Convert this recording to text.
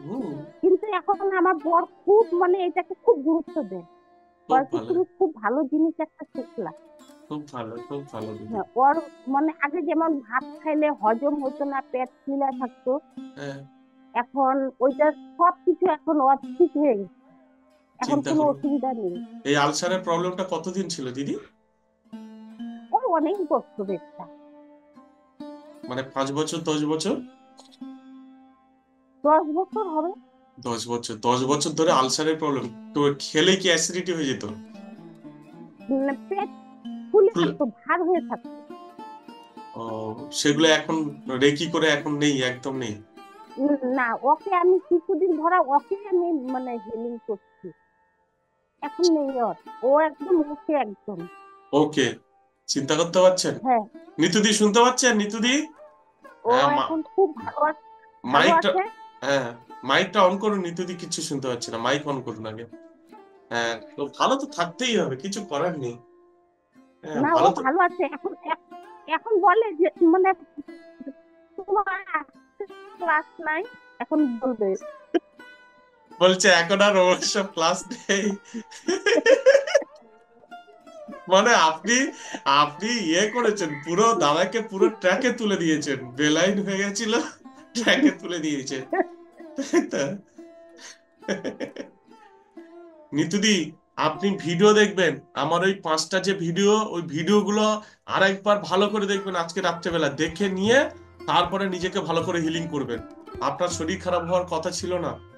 হুম। কিন্তু এখন আমার বর খুব মানে এটাকে খুব গুরুত্ব দেয়। খুব কি ভালো, তুমি খুব ভালো জিনিস একটা শিখলা। খুব ভালো, খুব ভালো দিদি। হ্যাঁ, ওর মানে আগে যেমন ভাত খাইলে হজম হতো না, পেট ফুলা থাকতো, হ্যাঁ। এখন ওইটা সবকিছু এখন ওর ঠিক হয়ে গেছে। এখন চিন্তা কোনো করুন, অসুবিধা নেই। এই আলসারের প্রবলেমটা কতদিন ছিল দিদি? ওর অনেক বছর এটা। মানে 5 বছর, 10 বছর? 10 বছর হবে। 10 বছর, 10 বছর ধরে আলসারের প্রবলেম? তো খেলে কি অ্যাসিডিটি হয়ে যেত? পেট ফুলে ফুল- থাকতো, ভার হয়ে থাকতো। ও, সেগুলো এখন রেকি করে এখন নেই, একদম নেই? না, ওকে আমি কিছুদিন ধরা ওকে আমি মানে হিলিং করছি। এখন নেই ওর। ও একদম ওকে একদম। ওকে, চিন্তা করতে পারছেন? হ্যাঁ, নিতুদি শুনতে পাচ্ছেন? নিতুদি? ও হ্যাঁ, এখন খুব ভালো ভালো মাইকটা, আছে। হ্যাঁ, মাইকটা অন করুন নিতুদি, কিছু শুনতে পাচ্ছি না, মাইক অন করুন আগে। হ্যাঁ, তো ভালো তো থাকতেই হবে, কিছু করার নেই। হ্যাঁ, না, ও ভালো তো। ভালো আছে এখন। এখন বলে যে মানে তোমার ক্লাস নাই, এখন বলবে। বলছে এখন আর ওসব ক্লাস নেই। মানে আপনি আপনি ইয়ে করেছেন, পুরো দাদাকে পুরো ট্র্যাকে তুলে দিয়েছেন, বেলাইন হয়ে গেছিল, ট্র্যাকে তুলে দিয়েছেন, তাই তো? নিতুদি, আপনি ভিডিও দেখবেন, আমার ওই 5টা যে ভিডিও, ওই ভিডিওগুলো আরেকবার ভালো করে দেখবেন আজকে রাত্রেবেলা, দেখে নিয়ে তারপরে নিজেকে ভালো করে হিলিং করবেন। আপনার শরীর খারাপ হওয়ার কথা ছিল না।